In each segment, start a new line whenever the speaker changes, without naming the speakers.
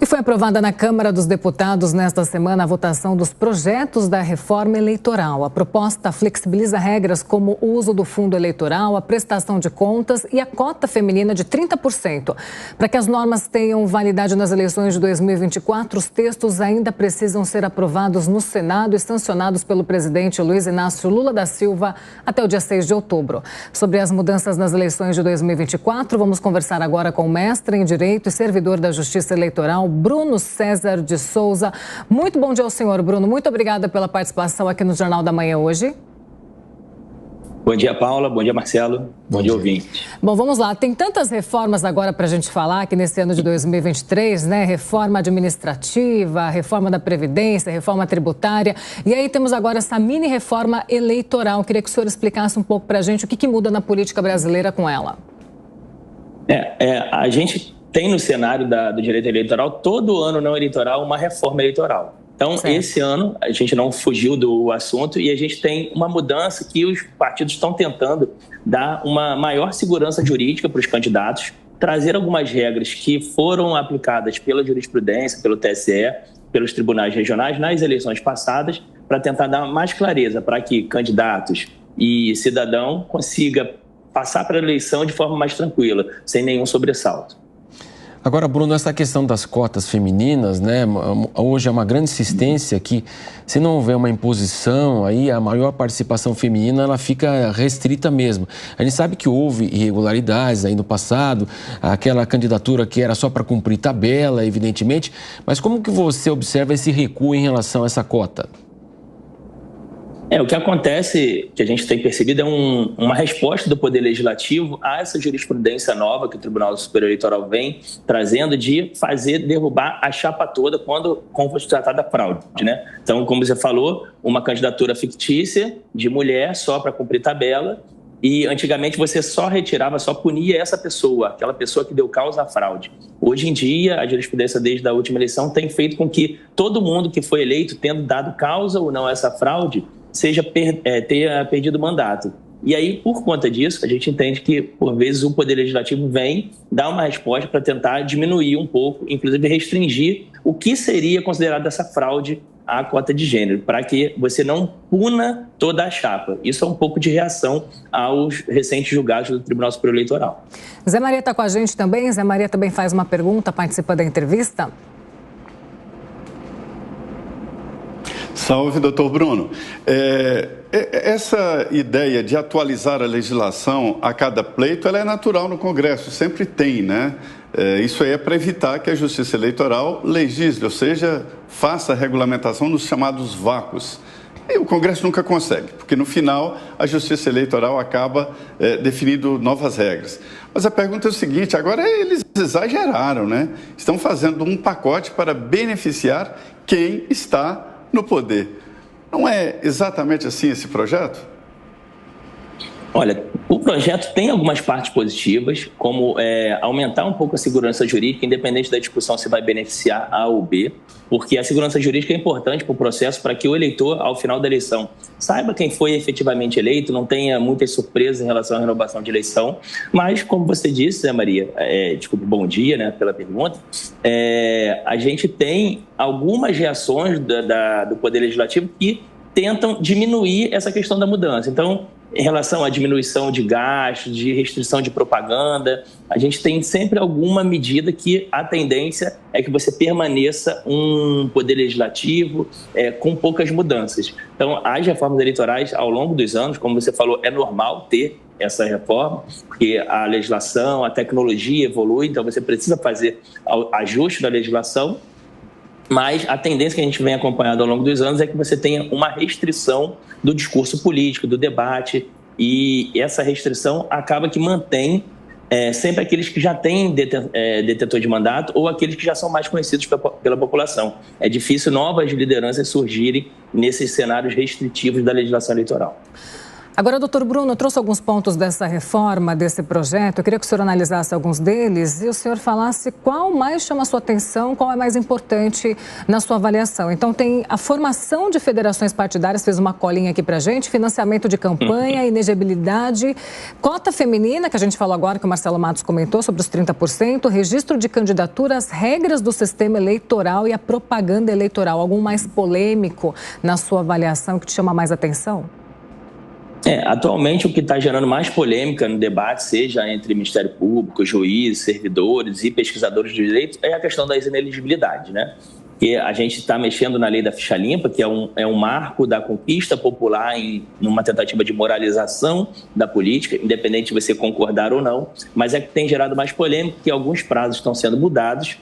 E foi aprovada na Câmara dos Deputados nesta semana a votação dos projetos da reforma eleitoral. A proposta flexibiliza regras como o uso do fundo eleitoral, a prestação de contas e a cota feminina de 30%. Para que as normas tenham validade nas eleições de 2024, os textos ainda precisam ser aprovados no Senado e sancionados pelo presidente Luiz Inácio Lula da Silva até o dia 6 de outubro. Sobre as mudanças nas eleições de 2024, vamos conversar agora com o mestre em Direito e servidor da Justiça Eleitoral, Bruno César de Souza. Muito bom dia ao senhor, Bruno. Muito obrigada pela participação aqui no Jornal da Manhã hoje.
Bom dia, Paula. Bom dia, Marcelo. Bom dia, ouvinte.
Bom, vamos lá. Tem tantas reformas agora para a gente falar aqui nesse ano de 2023, né? Reforma administrativa, reforma da Previdência, reforma tributária. E aí temos agora essa mini reforma eleitoral. Queria que o senhor explicasse um pouco para a gente o que muda na política brasileira com ela.
A gente tem no cenário do direito eleitoral, todo ano não eleitoral, uma reforma eleitoral. Então, certo. Esse ano, a gente não fugiu do assunto e a gente tem uma mudança que os partidos estão tentando dar uma maior segurança jurídica para os candidatos, trazer algumas regras que foram aplicadas pela jurisprudência, pelo TSE, pelos tribunais regionais nas eleições passadas, para tentar dar mais clareza para que candidatos e cidadão consigam passar para a eleição de forma mais tranquila, sem nenhum sobressalto.
Agora, Bruno, essa questão das cotas femininas, né? Hoje é uma grande insistência que, se não houver uma imposição, aí a maior participação feminina ela fica restrita mesmo. A gente sabe que houve irregularidades aí no passado, aquela candidatura que era só para cumprir tabela, evidentemente, mas como que você observa esse recuo em relação a essa cota?
O que acontece, que a gente tem percebido, é uma resposta do Poder Legislativo a essa jurisprudência nova que o Tribunal Superior Eleitoral vem trazendo de derrubar a chapa toda quando for tratada fraude, né? Então, como você falou, uma candidatura fictícia de mulher só para cumprir tabela e antigamente você só punia essa pessoa, aquela pessoa que deu causa à fraude. Hoje em dia, a jurisprudência desde a última eleição tem feito com que todo mundo que foi eleito, tendo dado causa ou não a essa fraude, tenha perdido o mandato. E aí, por conta disso, a gente entende que, por vezes, o Poder Legislativo vem dar uma resposta para tentar diminuir um pouco, inclusive restringir o que seria considerado essa fraude à cota de gênero, para que você não puna toda a chapa. Isso é um pouco de reação aos recentes julgados do Tribunal Superior Eleitoral.
Zé Maria está com a gente também. Zé Maria também faz uma pergunta, participa da entrevista.
Salve, doutor Bruno. Essa ideia de atualizar a legislação a cada pleito, ela é natural no Congresso, sempre tem, né? Isso aí é para evitar que a Justiça Eleitoral legisle, ou seja, faça a regulamentação nos chamados vácuos. E o Congresso nunca consegue, porque no final a Justiça Eleitoral acaba definindo novas regras. Mas a pergunta é o seguinte, agora eles exageraram, né? Estão fazendo um pacote para beneficiar quem está no poder. Não é exatamente assim esse projeto?
Olha, o projeto tem algumas partes positivas, como aumentar um pouco a segurança jurídica, independente da discussão se vai beneficiar A ou B, porque a segurança jurídica é importante para o processo, para que o eleitor, ao final da eleição, saiba quem foi efetivamente eleito, não tenha muitas surpresas em relação à renovação de eleição. Mas, como você disse, Zé Maria, bom dia, né, pela pergunta, a gente tem algumas reações do Poder Legislativo que tentam diminuir essa questão da mudança. Então, em relação à diminuição de gastos, de restrição de propaganda, a gente tem sempre alguma medida que a tendência é que você permaneça um poder legislativo com poucas mudanças. Então, as reformas eleitorais, ao longo dos anos, como você falou, é normal ter essa reforma, porque a legislação, a tecnologia evolui, então você precisa fazer ajuste da legislação. Mas a tendência que a gente vem acompanhando ao longo dos anos é que você tenha uma restrição do discurso político, do debate, e essa restrição acaba que mantém sempre aqueles que já têm detentor de mandato ou aqueles que já são mais conhecidos pela população. É difícil novas lideranças surgirem nesses cenários restritivos da legislação eleitoral.
Agora, doutor Bruno, eu trouxe alguns pontos dessa reforma, desse projeto. Eu queria que o senhor analisasse alguns deles e o senhor falasse qual mais chama a sua atenção, qual é mais importante na sua avaliação. Então, tem a formação de federações partidárias, fez uma colinha aqui pra gente, financiamento de campanha, inegibilidade, cota feminina, que a gente falou agora, que o Marcelo Matos comentou, sobre os 30%, registro de candidaturas, regras do sistema eleitoral e a propaganda eleitoral. Algum mais polêmico na sua avaliação que te chama mais atenção?
Atualmente, o que está gerando mais polêmica no debate, seja entre Ministério Público, juízes, servidores e pesquisadores de direito, é a questão das inelegibilidades, né? Que a gente está mexendo na lei da ficha limpa, que é um marco da conquista popular numa tentativa de moralização da política, independente de você concordar ou não, mas é que tem gerado mais polêmica, que alguns prazos estão sendo mudados.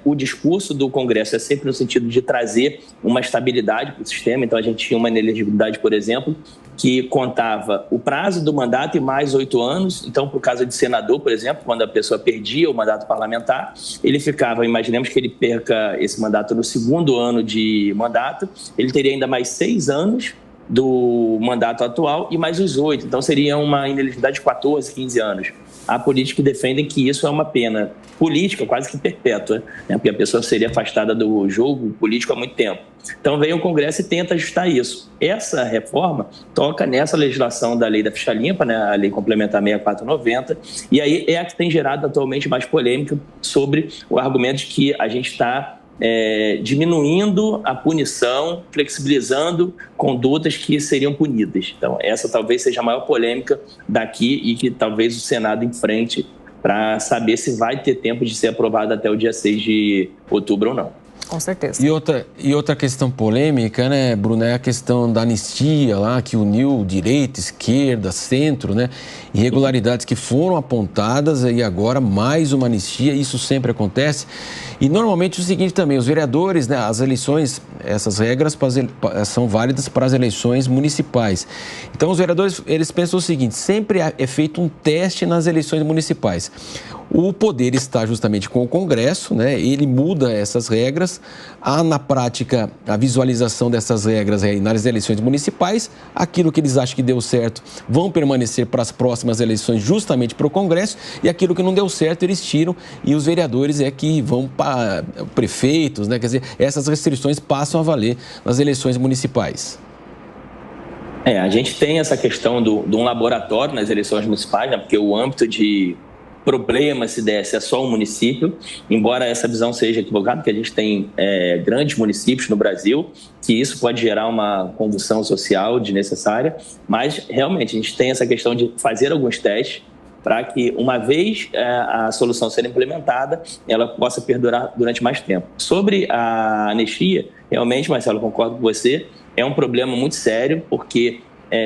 O discurso do Congresso é sempre no sentido de trazer uma estabilidade para o sistema. Então, a gente tinha uma inelegibilidade, por exemplo, que contava o prazo do mandato e mais 8 anos. Então, por caso de senador, por exemplo, quando a pessoa perdia o mandato parlamentar, ele ficava, imaginemos que ele perca esse mandato no segundo ano de mandato, ele teria ainda mais 6 anos do mandato atual e mais os 8. Então, seria uma inelegibilidade de 14, 15 anos. Há políticos que defendem que isso é uma pena política quase que perpétua, né? Porque a pessoa seria afastada do jogo político há muito tempo. Então, vem o Congresso e tenta ajustar isso. Essa reforma toca nessa legislação da lei da ficha limpa, né? A lei complementar 6490, e aí é a que tem gerado atualmente mais polêmica sobre o argumento de que a gente está diminuindo a punição, flexibilizando condutas que seriam punidas. Então, essa talvez seja a maior polêmica daqui e que talvez o Senado enfrente para saber se vai ter tempo de ser aprovado até o dia 6 de outubro ou não.
Com certeza.
E outra questão polêmica, né, Bruno, é a questão da anistia lá, que uniu direita, esquerda, centro, né? Irregularidades que foram apontadas e agora mais uma anistia, isso sempre acontece. E normalmente o seguinte também, os vereadores, né, as eleições, essas regras são válidas para as eleições municipais. Então os vereadores, eles pensam o seguinte, sempre é feito um teste nas eleições municipais. O poder está justamente com o Congresso, né? Ele muda essas regras. Há, na prática, a visualização dessas regras aí nas eleições municipais. Aquilo que eles acham que deu certo vão permanecer para as próximas eleições justamente para o Congresso. E aquilo que não deu certo, eles tiram. E os vereadores é que vão para prefeitos, né? Quer dizer, essas restrições passam a valer nas eleições municipais.
A gente tem essa questão de um laboratório nas eleições municipais, né? Porque o âmbito de problema, se desse, é só um município, embora essa visão seja equivocada, porque a gente tem grandes municípios no Brasil, que isso pode gerar uma convulsão social desnecessária, mas realmente a gente tem essa questão de fazer alguns testes para que, uma vez a solução ser implementada, ela possa perdurar durante mais tempo. Sobre a anistia, realmente, Marcelo, concordo com você, é um problema muito sério, porque,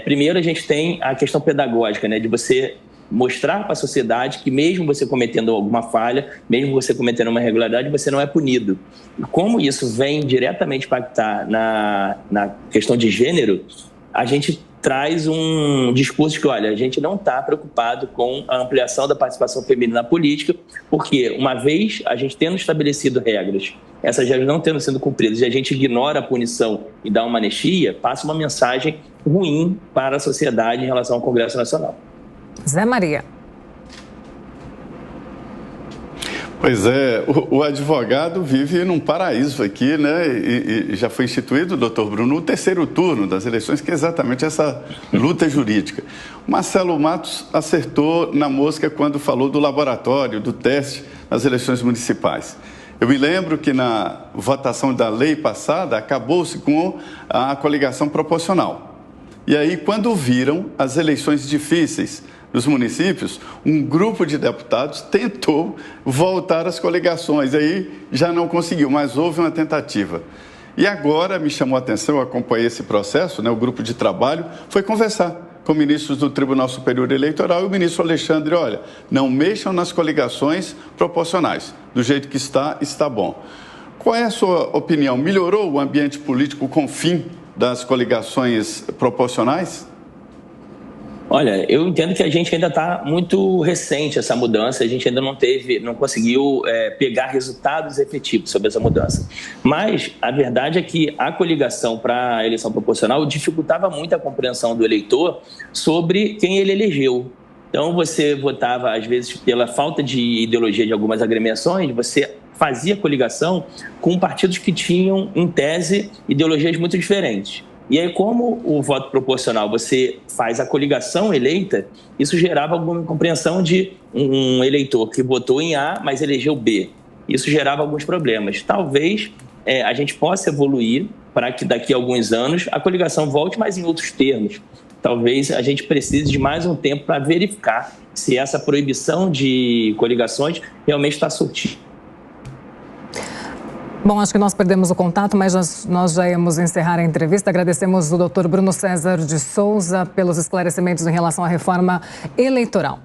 primeiro, a gente tem a questão pedagógica, né, de você mostrar para a sociedade que mesmo você cometendo alguma falha, mesmo você cometendo uma irregularidade, você não é punido. E como isso vem diretamente impactar na questão de gênero, a gente traz um discurso de que, olha, a gente não está preocupado com a ampliação da participação feminina na política, porque uma vez a gente tendo estabelecido regras, essas regras não tendo sido cumpridas, e a gente ignora a punição e dá uma anistia, passa uma mensagem ruim para a sociedade em relação ao Congresso Nacional.
Zé Maria.
Pois é, o advogado vive num paraíso aqui, né? E já foi instituído, doutor Bruno, o terceiro turno das eleições, que é exatamente essa luta jurídica. O Marcelo Matos acertou na mosca quando falou do laboratório, do teste nas eleições municipais. Eu me lembro que na votação da lei passada, acabou-se com a coligação proporcional. E aí, quando viram as eleições difíceis dos municípios, um grupo de deputados tentou voltar às coligações, aí já não conseguiu, mas houve uma tentativa. E agora me chamou a atenção, eu acompanhei esse processo, né, o grupo de trabalho foi conversar com ministros do Tribunal Superior Eleitoral e o ministro Alexandre, olha, não mexam nas coligações proporcionais, do jeito que está bom. Qual é a sua opinião? Melhorou o ambiente político com o fim das coligações proporcionais?
Olha, eu entendo que a gente ainda está muito recente essa mudança, a gente ainda não conseguiu pegar resultados efetivos sobre essa mudança. Mas a verdade é que a coligação para a eleição proporcional dificultava muito a compreensão do eleitor sobre quem ele elegeu. Então você votava, às vezes, pela falta de ideologia de algumas agremiações, você fazia coligação com partidos que tinham, em tese, ideologias muito diferentes. E aí, como o voto proporcional, você faz a coligação eleita, isso gerava alguma compreensão de um eleitor que votou em A, mas elegeu B. Isso gerava alguns problemas. Talvez a gente possa evoluir para que daqui a alguns anos a coligação volte, mas em outros termos. Talvez a gente precise de mais um tempo para verificar se essa proibição de coligações realmente está surtindo.
Bom, acho que nós perdemos o contato, mas nós já íamos encerrar a entrevista. Agradecemos o Dr. Bruno César de Souza pelos esclarecimentos em relação à reforma eleitoral.